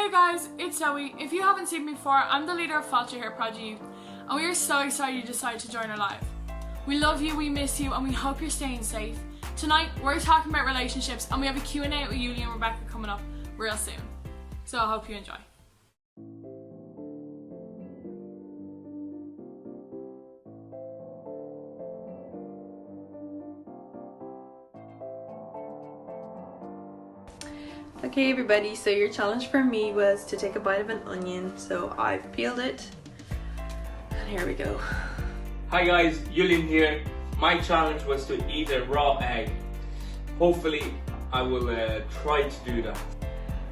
Hey guys, it's Zoe. If you haven't seen me before, I'm the leader of Prodigy here at Prodigy, and we are so excited you decided to join our live. We love you, we miss you, and we hope you're staying safe. Tonight, we're talking about relationships, and we have a Q&A with Yulia and Rebecca coming up real soon. So I hope you enjoy. Okay everybody, so your challenge for me was to take a bite of an onion, so I've peeled it, and here we go. Hi guys, Yulian here. My challenge was to eat a raw egg. Hopefully I will try to do that.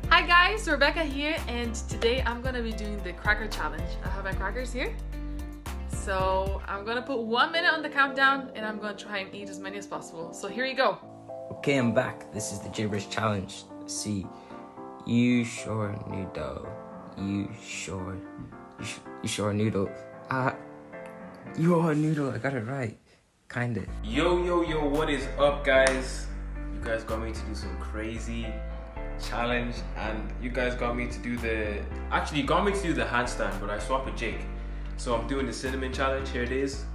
Hi guys, Rebecca here, and today I'm gonna be doing the cracker challenge. I have my crackers here. So I'm gonna put 1 minute on the countdown and I'm gonna try and eat as many as possible. So here you go. Okay, I'm back. This is the gibberish challenge. See, you sure noodle. You sure noodle. You are a noodle. I got it right. Kinda. Yo, what is up guys? You guys got me to do some crazy challenge, and you guys got me to do the handstand, but I swapped with Jake. So I'm doing the cinnamon challenge. Here it is.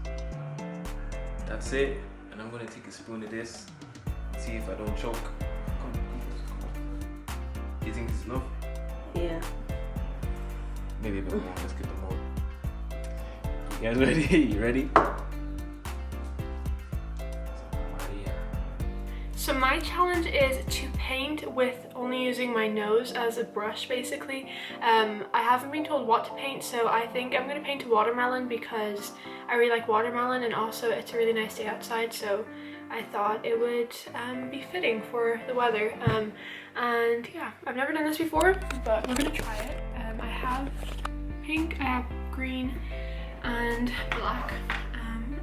That's it. And I'm gonna take a spoon of this and see if I don't choke. Come on. Do you think this is enough? Yeah. Maybe a bit more. Let's get the more. You guys ready? You ready? So my challenge is to paint with only using my nose as a brush basically. I haven't been told what to paint, so I think I'm going to paint a watermelon because I really like watermelon, and also it's a really nice day outside, so I thought it would be fitting for the weather. And yeah, I've never done this before, but we're going to try it. I have pink, I have green and black,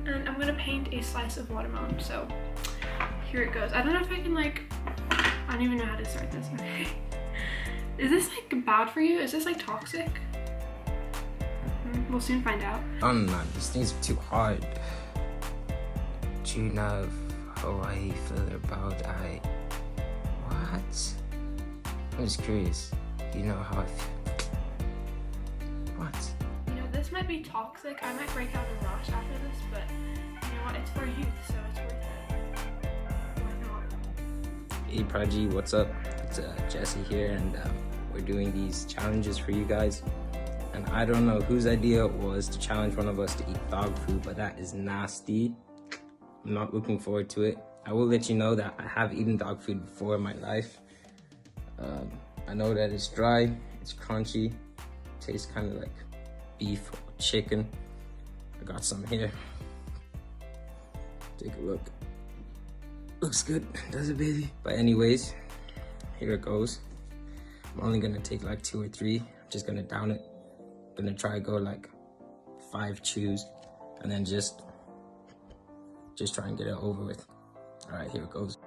and I'm going to paint a slice of watermelon, so here it goes. I don't know if I can I don't even know how to start this. Okay. Is this bad for you? Is this toxic? We'll soon find out. Oh no, these things are too hard. Do you know how I feel about what? I'm just curious. Do you know how I feel? What? You know, this might be toxic. I might break out in a rash after this, but you know what? It's for youth, so it's worth it. Hey Prodigy, what's up? It's Jesse here, and we're doing these challenges for you guys. And I don't know whose idea it was to challenge one of us to eat dog food, but that is nasty. I'm not looking forward to it. I will let you know that I have eaten dog food before in my life. I know that it's dry, it's crunchy, tastes kind of like beef or chicken. I got some here. Take a look. Looks good, does it, baby? But anyways, here it goes. I'm only gonna take 2 or 3. I'm just gonna down it. I'm gonna try to go 5 chews, and then just try and get it over with. All right, here it goes.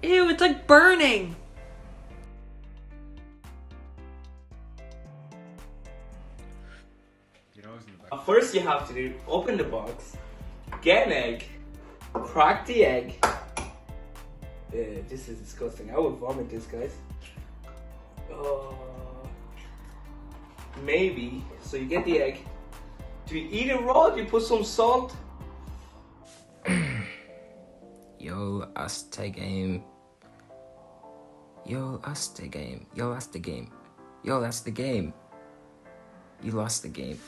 Ew, it's burning! First you have to do, open the box, get an egg, crack the egg. This is disgusting. I would vomit this, guys. Maybe. So you get the egg. Do you eat it raw? Do you put some salt? Yo, us the game. Yo, us the game. Yo, that's the game. Yo, that's the game. You lost the game.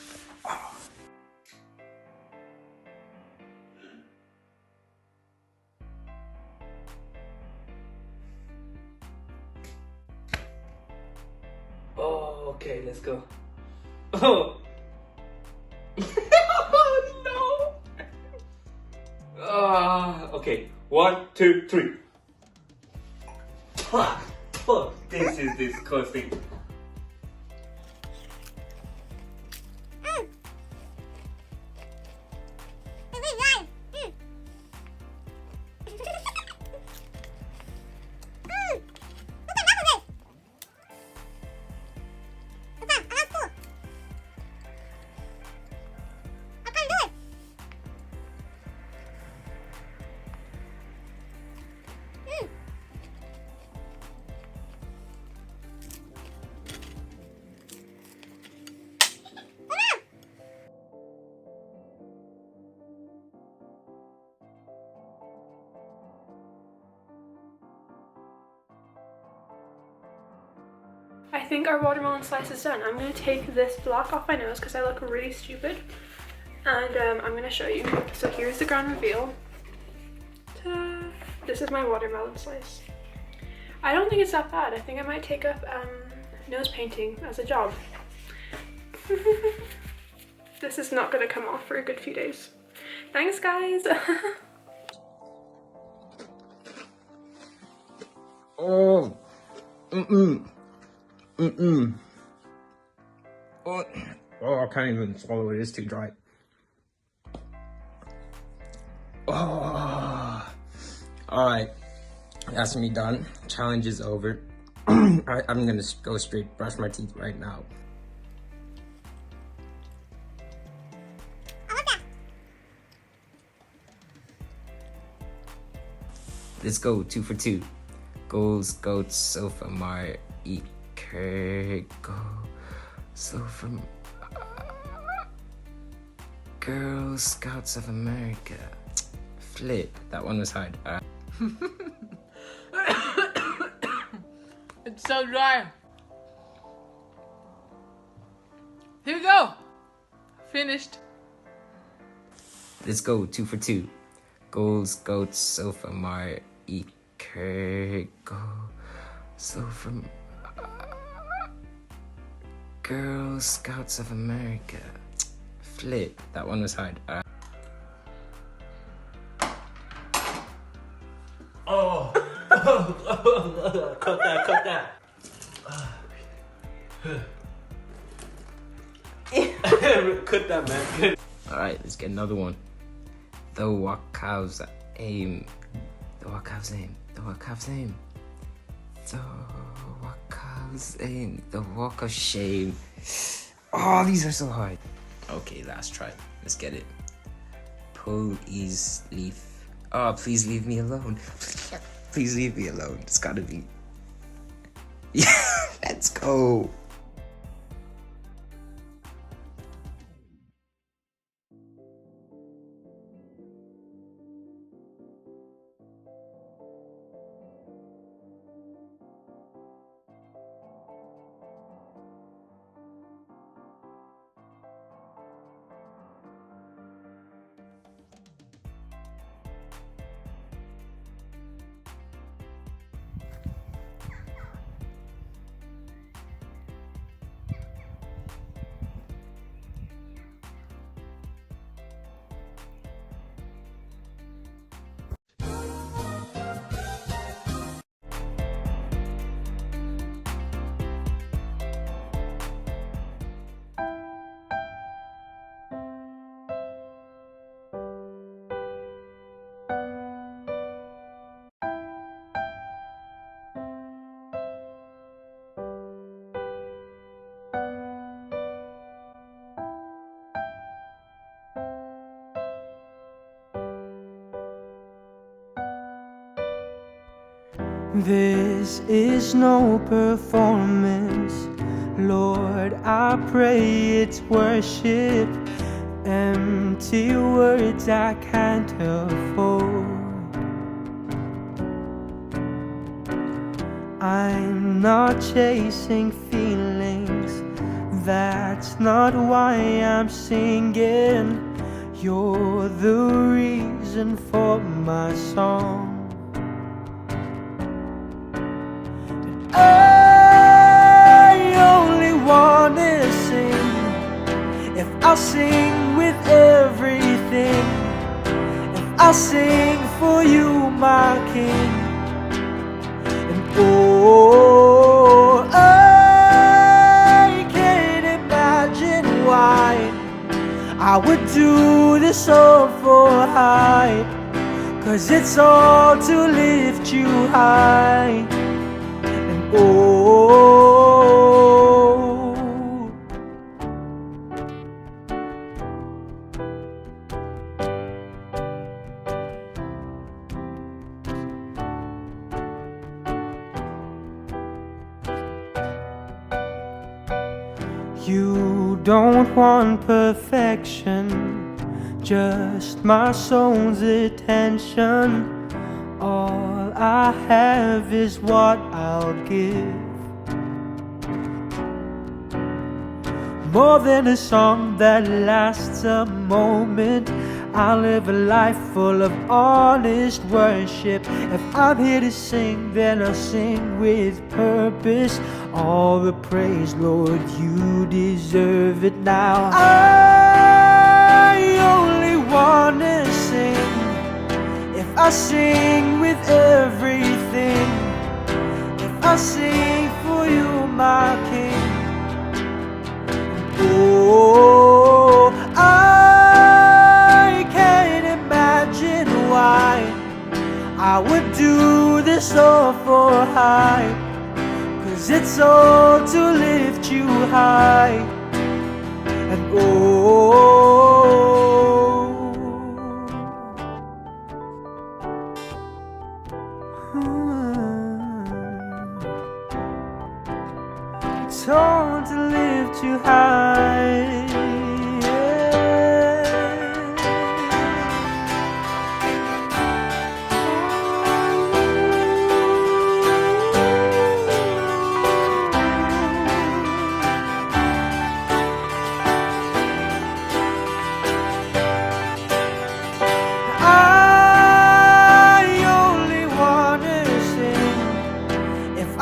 Oh, okay, let's go. Oh. No. Okay, 1, 2, 3. This is disgusting. I think our watermelon slice is done. I'm going to take this block off my nose because I look really stupid. And I'm going to show you. So here's the grand reveal. Ta-da! This is my watermelon slice. I don't think it's that bad. I think I might take up nose painting as a job. This is not going to come off for a good few days. Thanks, guys. Oh, Oh, I can't even swallow it. It's too dry. Oh, all right. That's me done. Challenge is over. Alright, I'm gonna go straight brush my teeth right now. Let's go 2 for 2. Goals, goats, sofa, mar, eat, go. So from Girl Scouts of America. Flip. That one was hard. It's so dry. Here we go. Finished. Let's go 2 for 2. Goals, goats, sofa, mar, eat, go. So from Girl Scouts of America. Flip. That one was hard. Oh. Cut that. Cut that, man. Alright, let's get another one. The Wakav's aim. The Wakav's aim. The Wakav's aim. The Wakav's aim. The walk of shame. Oh, these are so hard. Okay, last try. Let's get it. Please leave. Oh, please leave me alone. Please leave me alone. It's gotta be. Yeah, let's go. This is no performance, Lord, I pray it's worship. Empty words I can't afford. I'm not chasing feelings, that's not why I'm singing. You're the reason for my song. I only wanna sing. If I'll sing with everything, if I'll sing for you, my King. And oh, I can't imagine why I would do this all for hype, 'cause it's all to lift you high. Oh, you don't want perfection, just my soul's attention. All I have is what I'll give. more than a song that lasts a moment. I'll live a life full of honest worship. If I'm here to sing, then I'll sing with purpose. All the praise, Lord, you deserve it now. I only wanna sing. If I sing with everything, if I sing for you, my King. Oh, I can't imagine why I would do this all for hype, 'cause it's all to lift you high. And it's all to lift you high.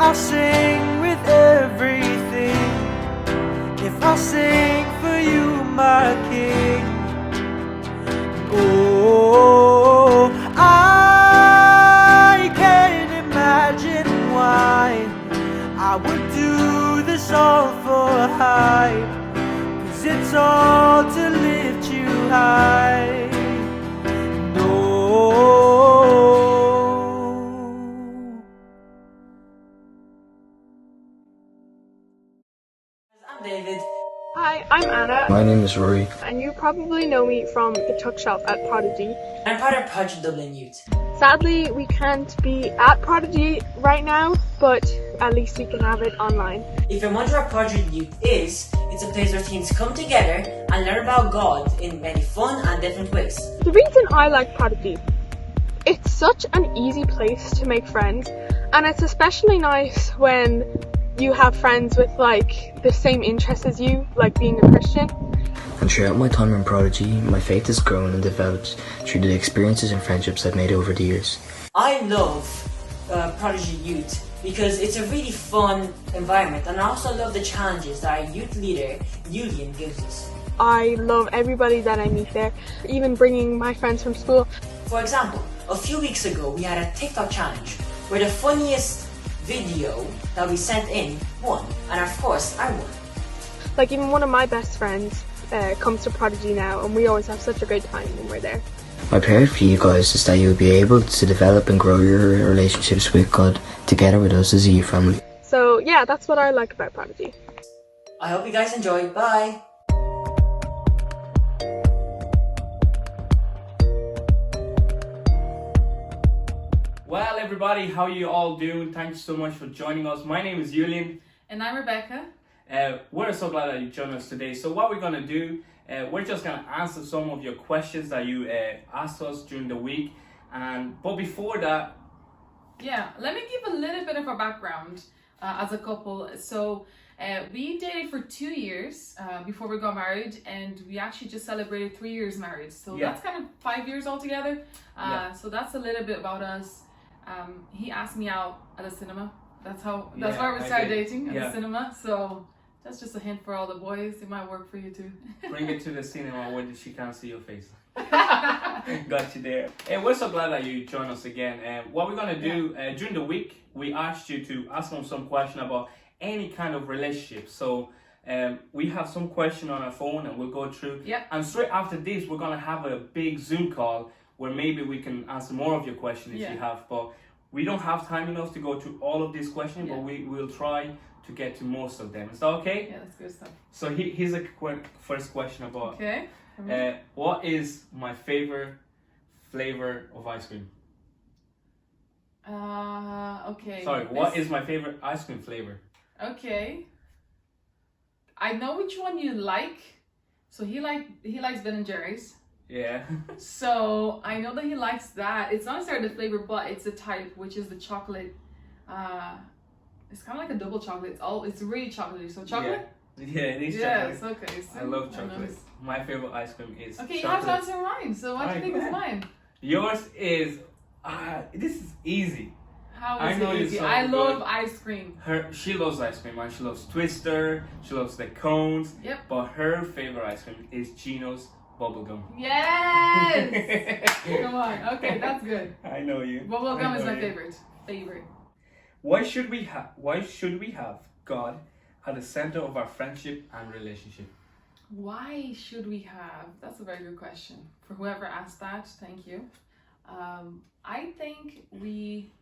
I'll sing with everything, if I'll sing for you, my King. Oh, I can't imagine why I would do this all for hype, 'cause it's all to lift you high. David. Hi, I'm Anna, My name is Rory. and you probably know me from the Tuck Shop at Prodigy. I'm part of Prodigy Dublin Youth. Sadly, we can't be at Prodigy right now, but at least we can have it online. If you're wondering what Prodigy Youth is, it's a place where teens come together and learn about God in many fun and different ways. The reason I like Prodigy, it's such an easy place to make friends, and it's especially nice when you have friends with like the same interests as you, like being a Christian. And throughout my time in Prodigy, my faith has grown and developed through the experiences and friendships I've made over the years. I love Prodigy Youth because it's a really fun environment, and I also love the challenges that our youth leader, Julian, gives us. I love everybody that I meet there, even bringing my friends from school. For example, a few weeks ago we had a TikTok challenge where the funniest video that we sent in won, and of course I won. Like even one of my best friends comes to Prodigy now, and we always have such a great time when we're there. My prayer for you guys is that you'll be able to develop and grow your relationships with God together with us as a youth family. So yeah, that's what I like about Prodigy. I hope you guys enjoy. Bye! Well, everybody, how you all doing? Thanks so much for joining us. My name is Julian. And I'm Rebecca. We're so glad that you joined us today. So what we're going to do, we're just going to answer some of your questions that you asked us during the week. But before that... Yeah, let me give a little bit of a background as a couple. So we dated for 2 years before we got married, and we actually just celebrated 3 years married. So Yeah. that's kind of 5 years altogether. Yeah. So that's a little bit about us. He asked me out at the cinema. That's why we I started did. dating at Yeah. the cinema. So that's just a hint for all the boys. It might work for you too. Bring it to the cinema where she can't see your face. Got you there. Hey, we're so glad that you joined us again. What we're gonna do during the week, we asked you to ask them some question about any kind of relationship. So we have some question on our phone, and we'll go through. Yep. And straight after this, we're gonna have a big Zoom call where maybe we can answer more of your questions if you have. But we don't have time enough to go through all of these questions, but we will try to get to most of them. Is that okay? Yeah, that's good stuff. So here's a first question about. Okay. What is my favorite flavor of ice cream? Okay. Sorry, what is my favorite ice cream flavor? Okay. I know which one you like. So he likes Ben and Jerry's. Yeah. So I know that he likes that. It's not necessarily the flavor, but it's the type, which is the chocolate. It's kind of like a double chocolate. It's really chocolatey. So chocolate. Yeah, it is Yes, chocolate. okay. I love chocolate. My favorite ice cream is Okay, you chocolate. have to answer mine. So what do you think is mine? Yours is, this is easy. How I is know it you're easy? so I love good. ice cream. She loves ice cream, and she loves Twister, she loves the cones. Yep. But her favorite ice cream is Chino's bubblegum. Yes! Come on. Okay, that's good. I know you. Bubblegum I is know my you. favorite. Why should we have God at the center of our friendship and relationship? Why should we have? That's a very good question. For whoever asked that, thank you. I think we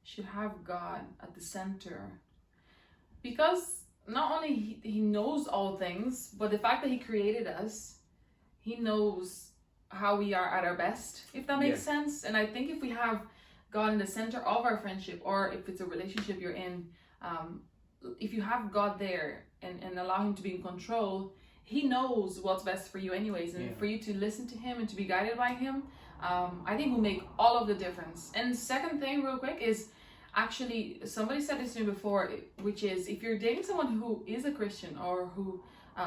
should have God at the center because not only he knows all things, but the fact that he created us, he knows how we are at our best, if that makes sense. And I think if we have God in the center of our friendship, or if it's a relationship you're in, if you have God there and allow him to be in control, he knows what's best for you anyways, and for you to listen to him and to be guided by him, I think will make all of the difference. And second thing real quick is, actually somebody said this to me before, which is if you're dating someone who is a Christian or who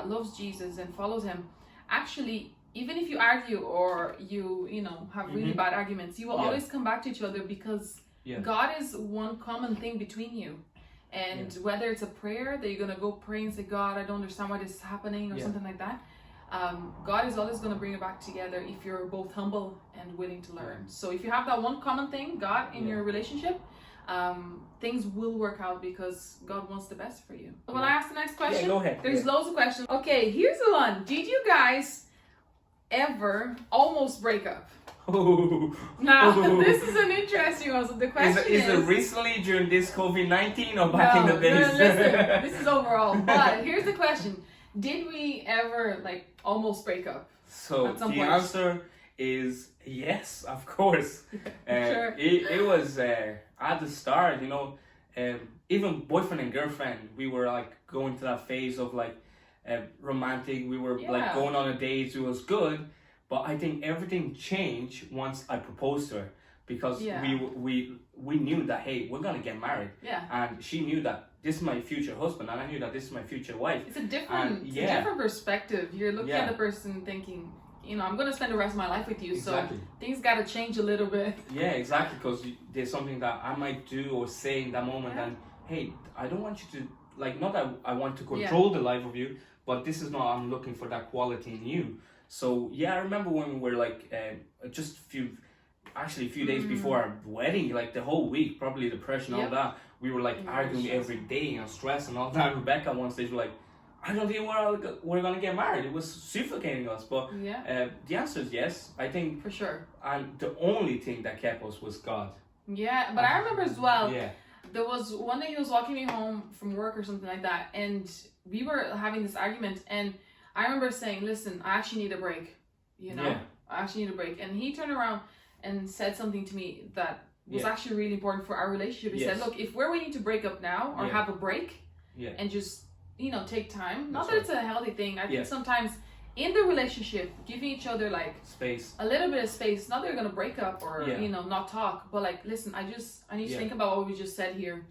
loves Jesus and follows him, actually even if you argue or you know have really bad arguments, you will always come back to each other because God is one common thing between you. And whether it's a prayer that you're gonna go pray and say, God, I don't understand why this is happening, or something like that, God is always gonna bring it back together if you're both humble and willing to learn. So if you have that one common thing, God, in your relationship, things will work out because God wants the best for you. Will I ask the next question? Yeah, go ahead. There's loads of questions. Okay, here's the one. Did you guys ever almost break up? Now, this is an interesting one. So the question is it recently during this COVID-19 or back in the days? No, listen, this is overall. But here's the question. Did we ever, like, almost break up? So at some the point? answer is yes, of course. Sure. It was at the start, you know, even boyfriend and girlfriend, we were like going to that phase of like romantic. We were like going on a date. It was good. But I think everything changed once I proposed to her, because we knew that, hey, we're gonna get married. Yeah. And she knew that this is my future husband, and I knew that this is my future wife. It's a different, And, it's a different perspective. You're looking at Yeah. the person thinking, you know, I'm gonna spend the rest of my life with you, Exactly. so things gotta change a little bit. Yeah, exactly, because there's something that I might do or say in that moment, and hey, I don't want you to, like, not that I want to control the life of you, but this is not, I'm looking for that quality in you. So yeah, I remember when we were like just a few days before our wedding, like the whole week, probably the pressure and all that, we were like arguing every day and stress and all that. Rebecca one stage was like, I don't think we're gonna get married. It was suffocating us. But the answer is yes. I think for sure. And the only thing that kept us was God. Yeah, but I remember as well. Yeah. There was one day he was walking me home from work or something like that, and we were having this argument, and I remember saying, listen, I actually need a break, you know? I actually need a break. And he turned around and said something to me that was actually really important for our relationship. He said, look, if we're waiting to break up now or have a break and just, you know, take time, not that it's a healthy thing. I think sometimes in the relationship, giving each other like space, a little bit of space, not that you're going to break up or, you know, not talk, but like, listen, I need to think about what we just said here.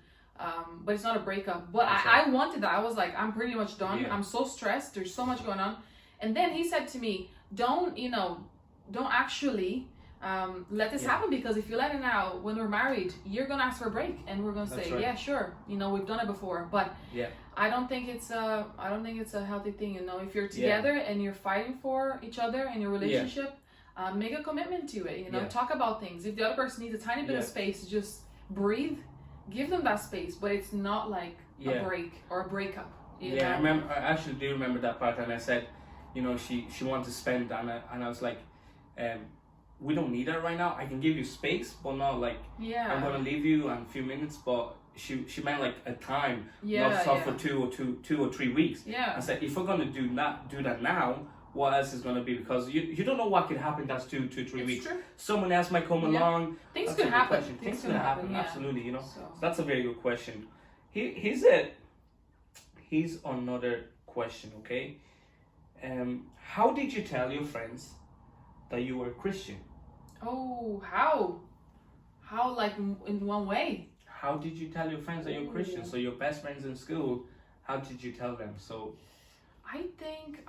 But it's not a breakup. But I wanted that. I was like, I'm pretty much done. I'm so stressed. There's so much going on. And then he said to me, don't actually let this happen, because if you let it now, when we're married, you're going to ask for a break. And we're going to say, yeah, sure. You know, we've done it before. But I don't think it's a healthy thing. You know, if you're together and you're fighting for each other in your relationship, make a commitment to it. You know, talk about things. If the other person needs a tiny bit of space, just breathe. Give them that space, but it's not like a break or a breakup. You know? I actually do remember that part, and I said, you know, she wanted to spend, and I was like, we don't need that right now. I can give you space, but not like I'm gonna leave you in a few minutes. But she meant like a time, not stop for two or 3 weeks. I said, if we're gonna do that now, what else is going to be, because you don't know what could happen. That's 2 to 3 weeks. True. Someone else might come along. Things could happen. Things could happen. Absolutely, you know. So that's a very good question. Here's another question. Okay, how did you tell your friends that you were Christian? Oh, how like in one way? How did you tell your friends that you're Christian? So your best friends in school how did you tell them? So I think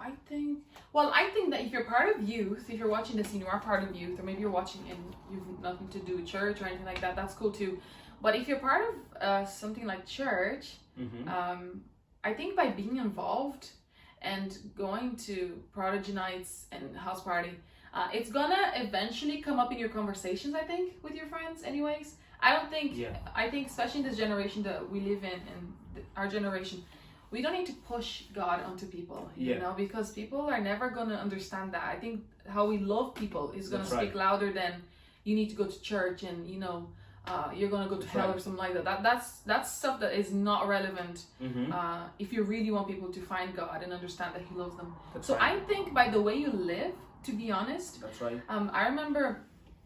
that if you're part of youth, if you're watching this and you are part of youth, or maybe you're watching and you've nothing to do with church or anything like that, that's cool too. But if you're part of something like church, I think by being involved and going to Prodigy nights and house party, it's gonna eventually come up in your conversations, I think, with your friends anyways. I think especially in this generation that we live in and our generation, we don't need to push God onto people, you know, because people are never going to understand that. I think how we love people is going to speak louder than you need to go to church and, you know, you're going to go to hell or something like that. That's stuff that is not relevant if you really want people to find God and understand that He loves them. I think by the way you live, to be honest, I remember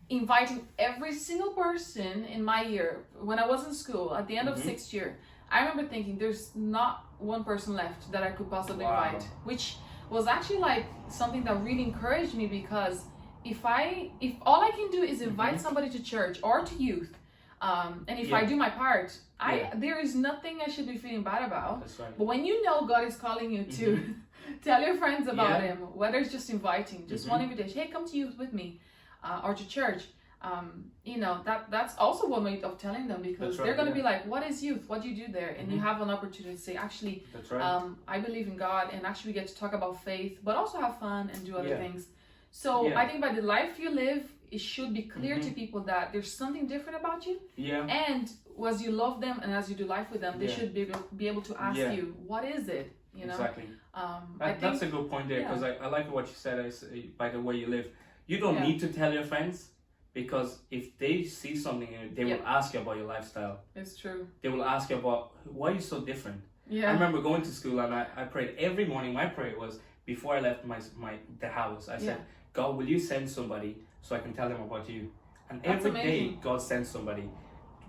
inviting every single person in my year when I was in school at the end of 6th year. I remember thinking there's not one person left that I could possibly invite, which was actually like something that really encouraged me, because if all I can do is invite somebody to church or to youth, and if I do my part, there is nothing I should be feeling bad about. But when you know God is calling you to tell your friends about Him, whether it's just inviting, just one invitation, hey, come to youth with me, or to church. You know, that's also one way of telling them, because they're going to be like, what is youth? What do you do there? And you have an opportunity to say, actually, I believe in God, and actually we get to talk about faith, but also have fun and do other things. So I think by the life you live, it should be clear to people that there's something different about you. And as you love them and as you do life with them, they should be able to ask you, what is it? You know? Exactly. That's a good point there, because I like what you said, by the way you live. You don't need to tell your friends, because if they see something, they will ask you about your lifestyle. It's true. They will ask you about, why are you so different? I remember going to school and I prayed every morning. My prayer was, before I left the house, I said, God, will you send somebody so I can tell them about you? And every day God sent somebody,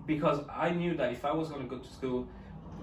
because I knew that if I was going to go to school,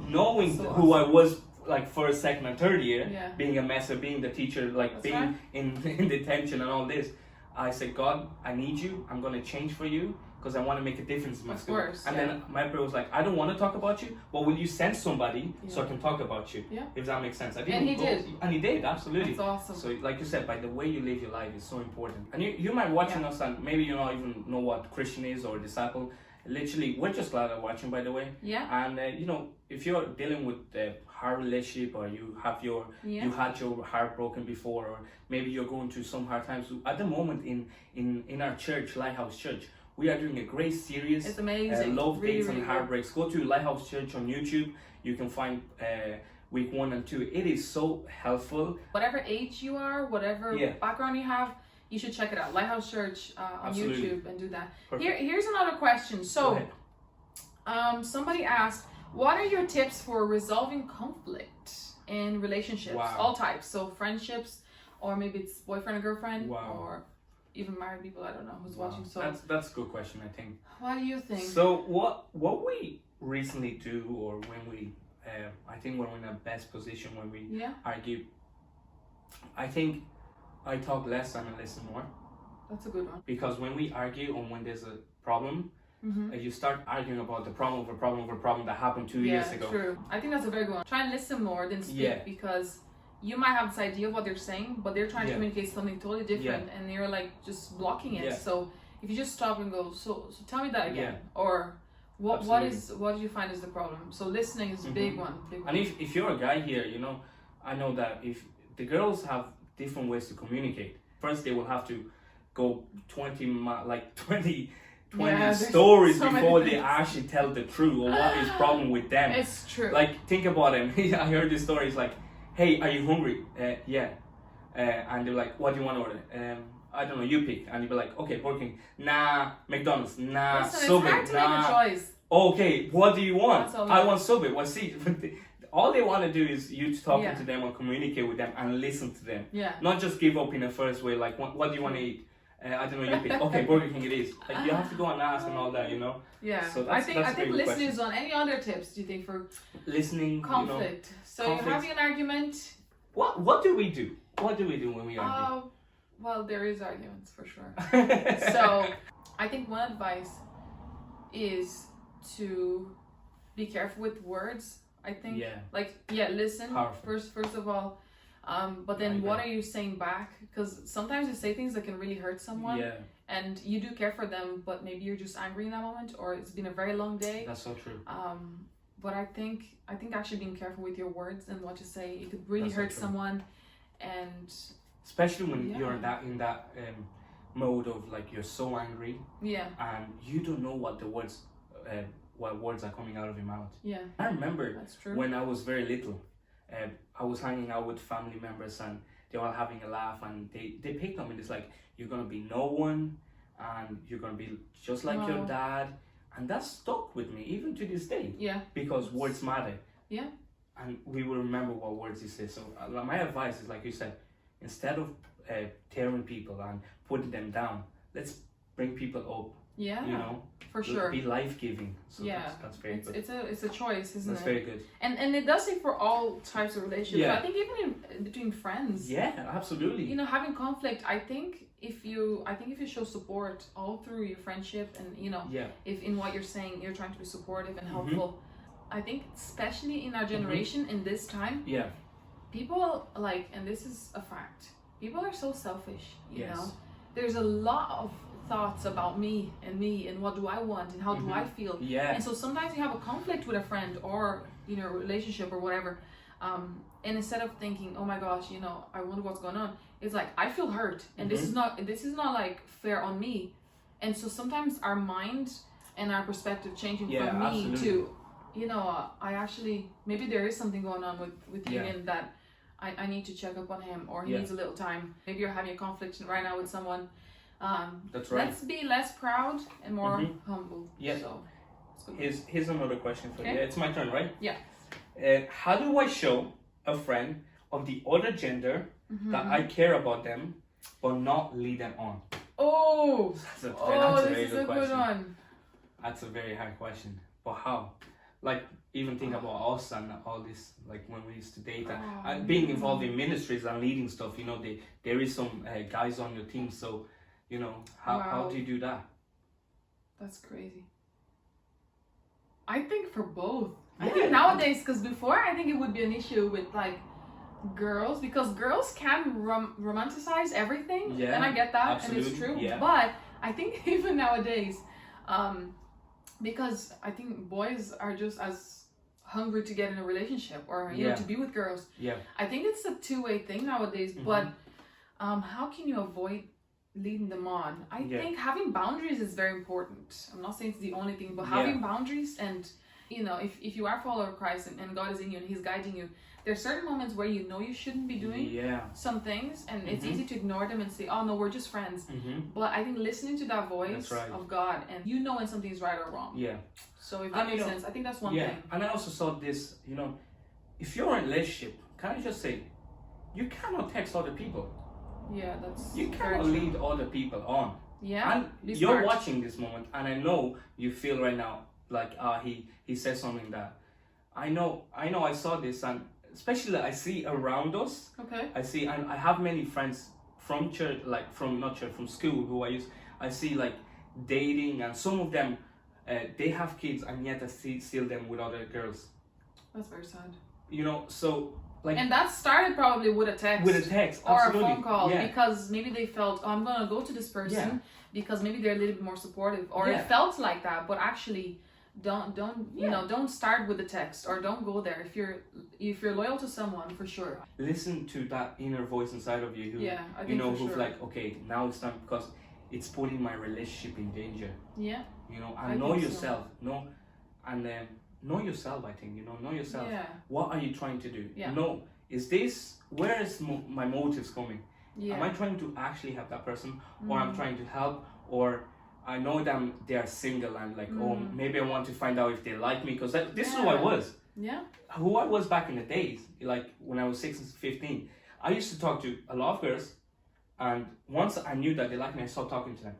knowing who I was, like first, second, and third year, being a messer, being the teacher, like being in detention and all this, I said, God, I need you. I'm going to change for you, because I want to make a difference in my school. And then my prayer was like, I don't want to talk about you, but will you send somebody so I can talk about you? If that makes sense. And he did. And he did, absolutely. That's awesome. So like you said, by the way you live your life is so important. And you might watching us and maybe you don't even know what Christian is or disciple. Literally, we're just glad you're watching, by the way. And you know, if you're dealing with a hard relationship, or you have you had your heart broken before, or maybe you're going through some hard times. At the moment in our church, Lighthouse Church, we are doing a great series. It's amazing. Love, dates, and heartbreaks. Go to Lighthouse Church on YouTube. You can find week 1 and 2. It is so helpful. Whatever age you are, whatever background you have, you should check it out. Lighthouse Church on YouTube, and do that. Here's another question. So, somebody asked, what are your tips for resolving conflict in relationships? All types. So friendships, or maybe it's boyfriend and girlfriend, or even married people. I don't know who's watching. So that's a good question, I think. What do you think? So what we recently do, or when we, I think when we're in the best position when we argue, I think I talk less and I listen more. That's a good one. Because when we argue, or when there's a problem, you start arguing about the problem that happened 2 years ago. Yeah, true. I think that's a very good one. Try and listen more than speak, because you might have this idea of what they're saying, but they're trying to communicate something totally different, and you're like just blocking it. So if you just stop and go, so tell me that again, or what do you find is the problem? So listening is a big one. And if you're a guy here, you know, I know that if the girls have different ways to communicate. First, they will have to go 20 stories before they actually tell the truth, or what is problem with them. It's true. Like, think about them. I heard this story. It's like, hey, are you hungry? Yeah. And they're like, what do you want to order? I don't know, you pick. And you'll be like, okay, Burger King. Nah, McDonald's. Nah, Subway. It's hard to make a choice. Okay, what do you want? I want Subway. Well, see, all they want to do is you talking to them, or communicate with them and listen to them. Not just give up in the first way, like, what do you want to eat? I don't know, you pick. Okay, Burger King it is. Like, you have to go and ask and all that, you know? So I think listening is on. Any other tips do you think for listening? Conflict. You know, so you're having an argument. What do we do? What do we do when we argue? Well, there is arguments for sure. So I think one advice is to be careful with words. I think. Yeah. Like, yeah, listen Powerful. first of all. But then what are you saying back? Because sometimes you say things that can really hurt someone. Yeah. And you do care for them, but maybe you're just angry in that moment, or it's been a very long day. That's so true. But I think actually being careful with your words and what you say, it could really That's so hurt true. someone, and Especially when you're in that mode of like you're so angry. Yeah. And you don't know what words are coming out of your mouth. Yeah. I remember That's true. when I was very little, I was hanging out with family members and they were all having a laugh and they picked on me. It's like, you're gonna be no one and you're gonna be just like your dad, and that stuck with me even to this day. Yeah. Because words matter. Yeah. And we will remember what words you say. So my advice is, like you said, instead of tearing people and putting them down, let's bring people up. Yeah. You know, for sure. Be life-giving. So yeah, that's very good. It's a choice, isn't That's it? very good. And it does say for all types of relationships. Yeah. I think even in between friends. Yeah, absolutely. You know, having conflict. I think if you show support all through your friendship, and you know, if in what you're saying you're trying to be supportive and helpful, I think especially in our generation in this time, people like, and this is a fact, people are so selfish. You know, there's a lot of thoughts about me and what do I want and how do I feel. And so sometimes you have a conflict with a friend or, you know, a relationship or whatever, and instead of thinking, oh my gosh, you know, I wonder what's going on, it's like, I feel hurt and this is not like fair on me. And so sometimes our mind and our perspective changing from me to, you know, I actually, maybe there is something going on with Union that I need to check up on him, or he needs a little time. Maybe you're having a conflict right now with someone. That's right. Let's be less proud and more humble. Yeah. So, here's another question for you. It's my turn, right? Yeah. How do I show a friend of the other gender that I care about them, but not lead them on? Oh, that's a very this is a good one. That's a very hard question. But how? Like, even think about us and all this, like when we used to date and being involved in ministries and leading stuff, you know, there is some guys on your team, so, you know, how do you do that? That's crazy. I think for both. I think nowadays, because before I think it would be an issue with like girls, because girls can romanticize everything, and I get that, absolutely. and it's true. But I think even nowadays, because I think boys are just as hungry to get in a relationship or you know, to be with girls. I think it's a two-way thing nowadays. But how can you avoid leading them on? I think having boundaries is very important. I'm not saying it's the only thing, but having boundaries, and you know, if you are a follower of Christ and God is in you and He's guiding you, there's certain moments where you know you shouldn't be doing some things, and it's easy to ignore them and say, oh no, we're just friends. But I think listening to that voice of God, and you know when something's right or wrong. So if that makes sense, I think that's one thing. And I also saw this, you know, if you're in a relationship, can I just say, you cannot text other people. That's you cannot lead other people on. And you're watching this moment, and I know you feel right now like he said something that I know I saw this, and especially I see around us. I see, and I have many friends from church, like from school, who I see like dating, and some of them they have kids, and yet I see them with other girls. That's very sad. You know, so like, and that started probably with a text. Or absolutely. a phone call, because maybe they felt, oh, I'm gonna go to this person because maybe they're a little bit more supportive, or it felt like that, but actually don't you know, don't start with the text, or don't go there. If you're loyal to someone, for sure, listen to that inner voice inside of you who I think you know, who's like, okay, now it's time, because it's putting my relationship in danger. You know, and know yourself. Know yourself, I think, you know, know yourself. What are you trying to do? No, where is my motives coming? Am I trying to actually help that person, or I'm trying to help, or I know them, they are single, and like, oh, maybe I want to find out if they like me, because this is who I was. Who I was back in the days, like when I was 16, 15. I used to talk to a lot of girls, and once I knew that they liked me, I stopped talking to them.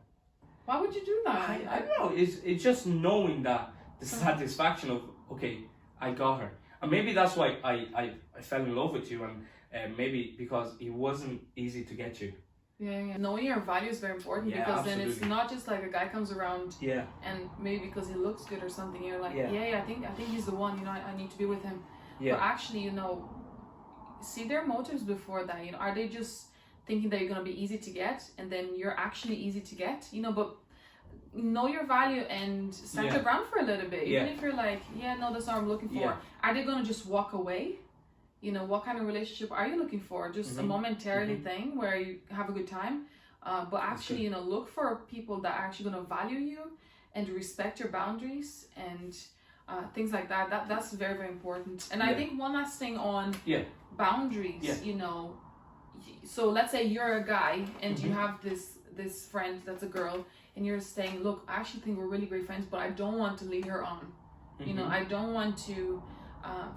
Why would you do that? I don't know, it's just knowing that the satisfaction of, okay, I got her. And maybe that's why I fell in love with you, and maybe because it wasn't easy to get you. Yeah. Knowing your value is very important, Yeah, because then it's absolutely. not just like a guy comes around Yeah. and maybe because he looks good or something, you're like, Yeah. yeah, I think he's the one, you know, I need to be with him. Yeah. But actually, you know, see their motives before that. You know, are they just thinking that you're gonna be easy to get, and then you're actually easy to get? You know, but know your value and stand Yeah. your ground for a little bit. Yeah. Even if you're like, yeah, no, that's not what I'm looking for. Yeah. Are they gonna just walk away? You know, what kind of relationship are you looking for? Just a momentarily thing where you have a good time, but actually, you know, look for people that are actually gonna value you and respect your boundaries and things like that. That's very, very important. And I think one last thing on boundaries, you know, so let's say you're a guy and you have this friend that's a girl, and you're saying, look, I actually think we're really great friends, but I don't want to lead her on. You know, I don't want to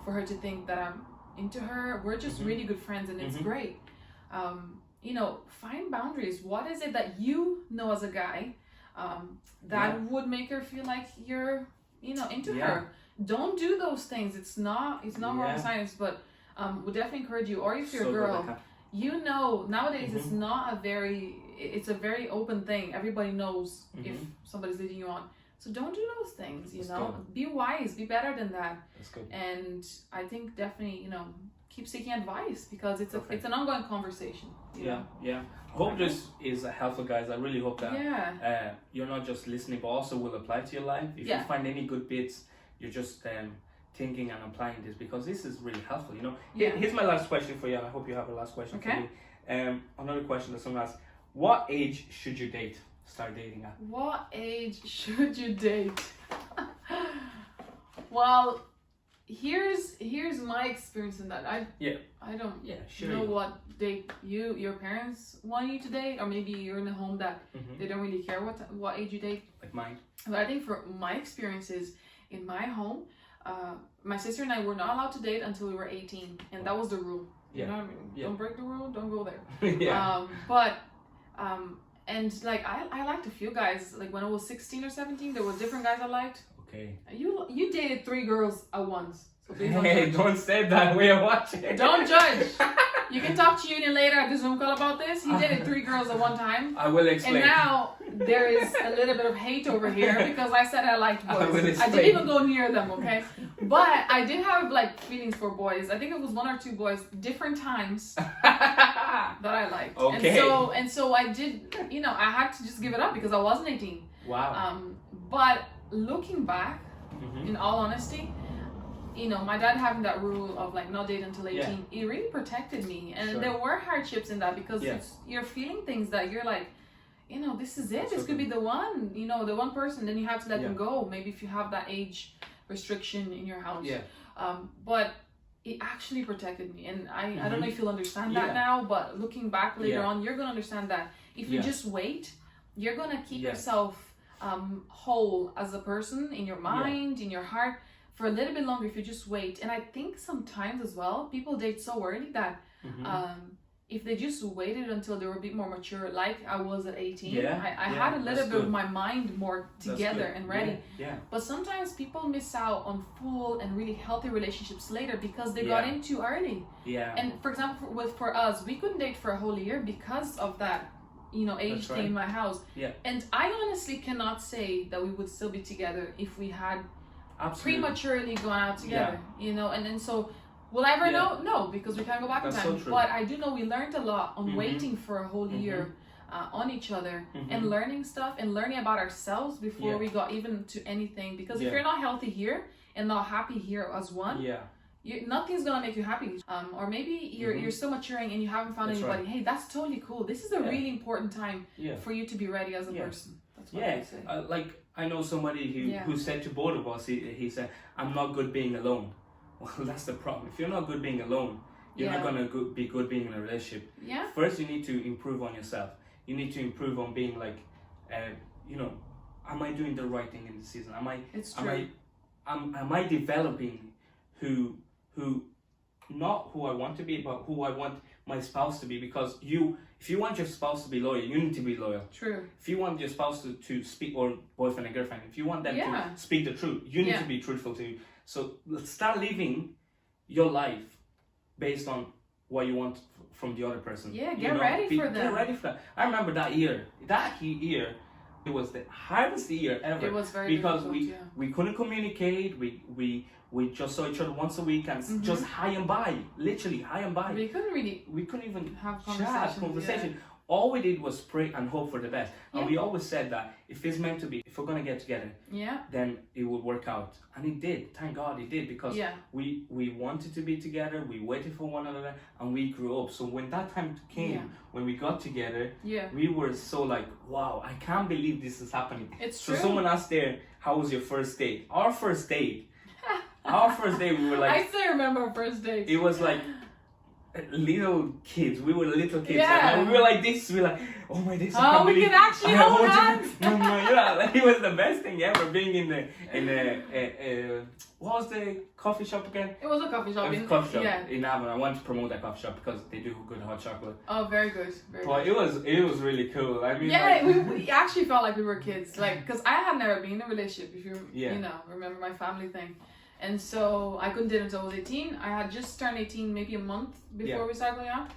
for her to think that I'm into her. We're just really good friends, and it's great. You know, find boundaries. What is it that you know as a guy that would make her feel like you're, you know, into her? Don't do those things. It's not wrong science, but would definitely encourage you. Or if you're a girl, you know, nowadays it's a very open thing. Everybody knows if somebody's leading you on. So don't do those things, you know. Good. Be wise, be better than that. That's good. And I think definitely, you know, keep seeking advice, because it's an ongoing conversation. Yeah. I hope this is helpful, guys. I really hope that you're not just listening, but also will apply to your life. If you find any good bits, you're just thinking and applying this, because this is really helpful, you know. Here's my last question for you, and I hope you have a last question for me. Another question that someone asked: what age should you start dating at? What age should you date? Well, here's my experience in that. I don't know what date your parents want you to date, or maybe you're in a home that they don't really care what age you date. Like mine. But I think for my experiences in my home, my sister and I were not allowed to date until we were 18, and that was the rule. You know what I mean? Don't break the rule, don't go there. And like I liked a few guys. Like when I was 16 or 17, there were different guys I liked. Okay. You dated 3 girls at once. So please don't say that. We are watching. Don't judge. You can talk to Union later at the Zoom call about this. He dated 3 girls at one time. I will explain. And now there is a little bit of hate over here because I said I liked boys. I didn't even go near them, okay? But I did have like feelings for boys. I think it was 1 or 2 boys, different times that I liked. Okay. And so I did, you know, I had to just give it up because I wasn't 18. Wow. But looking back, in all honesty, you know, my dad having that rule of like not date until 18, it really protected me. And there were hardships in that, because you're feeling things that you're like, you know, this is it. This could be the one, you know, the one person. Then you have to let them go. Maybe if you have that age restriction in your house. But it actually protected me. And I don't know if you'll understand that now, but looking back later on, you're going to understand that if you just wait, you're going to keep yourself whole as a person, in your mind, in your heart, for a little bit longer if you just wait. And I think sometimes as well, people date so early that if they just waited until they were a bit more mature, like I was at 18, I had a little bit of my mind more together and ready. But sometimes people miss out on full and really healthy relationships later because they got in too early. And for example, for us, we couldn't date for a whole year because of that, you know, age thing in my house. And I honestly cannot say that we would still be together if we had prematurely gone out together, you know. And then so will I ever know? No, because we can't go back in time. So but I do know we learned a lot on waiting for a whole year on each other and learning stuff and learning about ourselves before we got even to anything. Because if you're not healthy here and not happy here as one, nothing's gonna make you happy. Or maybe you're still maturing and you haven't found anybody. Hey, that's totally cool. This is a really important time for you to be ready as a person. That's what I would say. Like I know somebody who said to both of us, he said, I'm not good being alone. Well, that's the problem. If you're not good being alone, you're not gonna be good being in a relationship. First, you need to improve on yourself. You need to improve on being like, you know, am I doing the right thing in the season? Am I developing who not who I want to be, but who I want my spouse to be? Because if you want your spouse to be loyal, you need to be loyal. True. If you want your spouse to speak, or boyfriend and girlfriend, if you want them to speak the truth, you need to be truthful to you. So start living your life based on what you want from the other person. Yeah, get ready for them. Get ready for that. I remember that year. It was the hardest year ever. It was very because difficult, we couldn't communicate. We just saw each other once a week and just high and by, literally high and by. We couldn't even have conversation. Yeah. All we did was pray and hope for the best. And we always said that if it's meant to be, if we're gonna get together, then it will work out. And it did. Thank God it did, because we wanted to be together, we waited for one another, and we grew up. So when that time came, when we got together, we were so like, wow, I can't believe this is happening. It's so true. someone asked there, how was your first date? Our first date, we were like, I still remember our first date. it was like little kids. We were little kids. Yeah. And we were like this. We were like, oh my days. Oh, we can actually hold hands. Like, it was the best thing ever. Being in the what was the coffee shop again? It was a coffee shop. In Avon. I wanted to promote that coffee shop because they do good hot chocolate. Oh, very good. But it was really cool. I mean, we actually felt like we were kids, like, because I had never been in a relationship. If you remember my family thing. And so I couldn't date until I was 18. I had just turned 18 maybe a month before we started going out.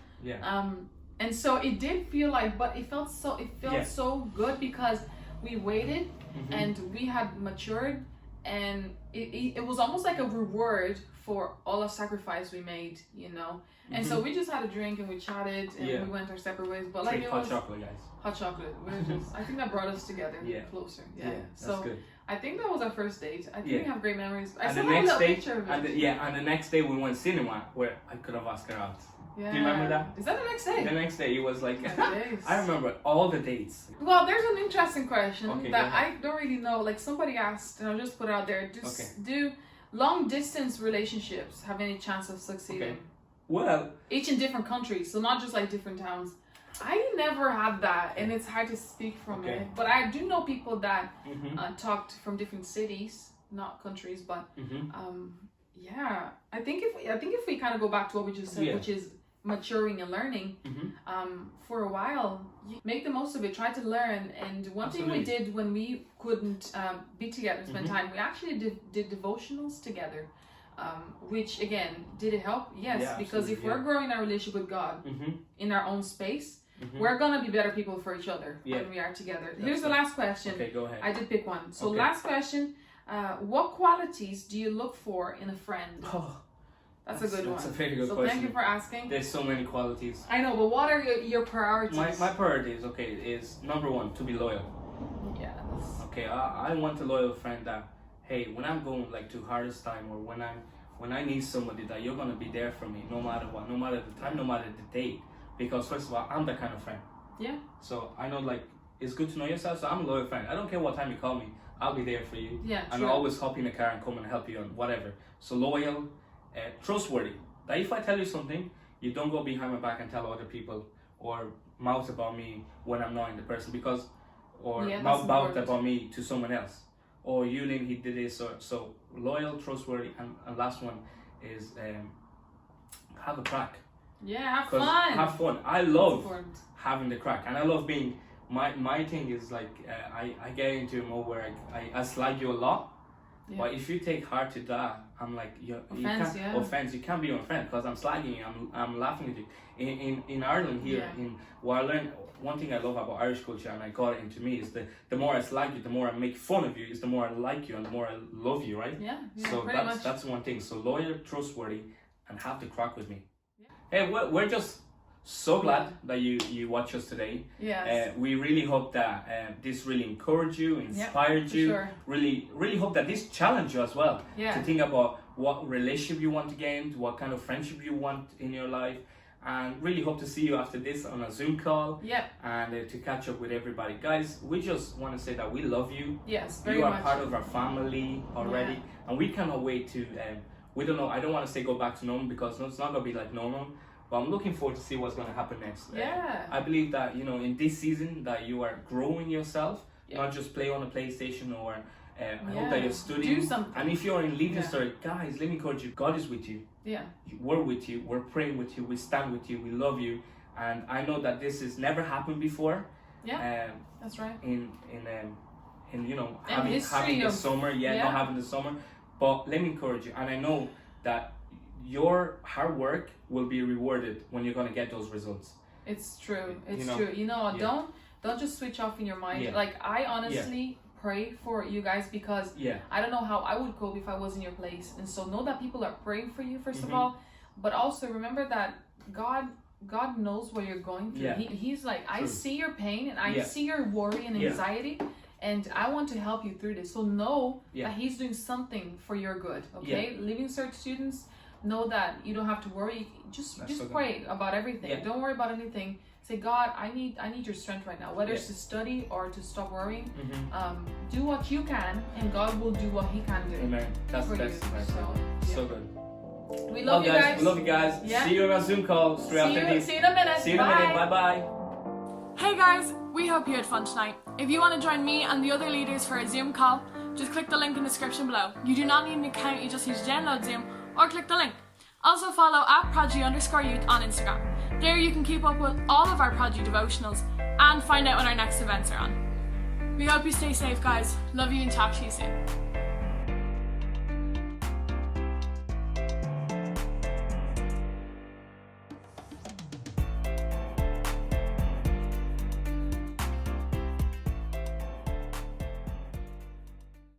And so it did feel like, but it felt so good because we waited and we had matured, and it was almost like a reward for all the sacrifice we made, you know. And so we just had a drink and we chatted and we went our separate ways. But like, it was hot chocolate, guys. Hot chocolate. I think that brought us together closer. That's so good. I think that was our first date. I think we have great memories. I And still the have a next little day, picture of it. and the next day we went cinema where I could have asked her out. Yeah. Do you remember that? Is that the next day? The next day it was like Days. I remember all the dates. Well, there's an interesting question Okay, that I don't really know. Like, somebody asked, and I'll just put it out there. Do long distance relationships have any chance of succeeding? Okay. Well, each in different countries, so not just like different towns. I never had that, and it's hard to speak from it. But I do know people that talked from different cities, not countries. But yeah, I think if we kind of go back to what we just said, which is maturing and learning, for a while, make the most of it. Try to learn. And one thing we did when we couldn't be together and spend time, we actually did devotionals together. Which again, did it help? Yes, because if we're growing our relationship with God in our own space, we're gonna be better people for each other when we are together. Here's the last question. Okay, go ahead. I did pick one. So last question, what qualities do you look for in a friend? That's a good one. That's a very good question. So thank you for asking. There's so many qualities. I know, but what are your priorities? My priorities, is number one, to be loyal. Yeah. Okay, I want a loyal friend that, hey, when I'm going like to hardest time, or when I need somebody, that you're gonna be there for me no matter what, no matter the time, no matter the date. Because first of all, I'm that kind of friend. Yeah. So I know, like, it's good to know yourself. So I'm a loyal friend. I don't care what time you call me. I'll be there for you. Yeah. And I'll always hop in the car and come and help you on whatever. So loyal, trustworthy. That if I tell you something, you don't go behind my back and tell other people or mouth about me when I'm not in the person, because mouth about me to someone else. Or Yulin, he did this. So loyal, trustworthy, and last one is have a crack. Yeah, have fun. Have fun. I love having the crack, and I love being. My thing is like I get into a mode where I slag you a lot, but if you take heart to that, I'm like offense. You can't be my friend because I'm slagging you. I'm laughing at you. In Ireland here, I learned one thing I love about Irish culture, and I got it into me, is the more I slag you, the more I make fun of you, is the more I like you and the more I love you, right? Yeah. So that's one thing. So loyal, trustworthy, and have the crack with me. Hey, we're just so glad that you watch us today. Yes. We really hope that this really encouraged you, inspired you. Sure. Really hope that this challenged you as well to think about what relationship you want to gain, what kind of friendship you want in your life, and really hope to see you after this on a Zoom call. And to catch up with everybody, guys. We just want to say that we love you. Yes, very much. You are part of our family already, and we cannot wait to. We don't know. I don't want to say go back to normal, because it's not gonna be like normal. But I'm looking forward to see what's gonna happen next. I believe that in this season that you are growing yourself, not just play on a PlayStation or. I hope that you're studying. Do something. And if you're in Legion Story, guys, let me encourage you. God is with you. Yeah. We're with you. We're praying with you. We stand with you. We love you. And I know that this has never happened before. Yeah. That's right. In having the summer, not having the summer. But let me encourage you, and I know that your hard work will be rewarded when you're gonna get those results. It's true. It's You know? true. You know, Yeah. don't just switch off in your mind. Yeah. Like I honestly pray for you guys because Yeah. I don't know how I would cope if I was in your place. And so know that people are praying for you 1st of Mhm. all, but also remember that God knows what you're going through. Yeah. He's like, I True. see your pain and I Yeah. see your worry and Yeah. anxiety. And I want to help you through this. So know Yeah. that he's doing something for your good. Okay? Living Cert students, know that you don't have to worry. Just That's so good. pray about everything. Yeah. Don't worry about anything. Say, God, I need your strength right now. Whether Yeah. it's to study or to stop worrying. Mm-hmm. Do what you can, and God will do what He can do. Amen. That's For that's you. nice. So, So yeah. good. We love you guys. We love you guys. Yeah. See you on our Zoom call straight after this. See you in a minute. See you in a minute. Bye bye. Hey guys, we hope you had fun tonight. If you want to join me and the other leaders for a Zoom call, just click the link in the description below. You do not need an account, you just need to download Zoom or click the link. Also follow @Prodigy_youth on Instagram. There you can keep up with all of our Prodigy devotionals and find out when our next events are on. We hope you stay safe guys. Love you and talk to you soon.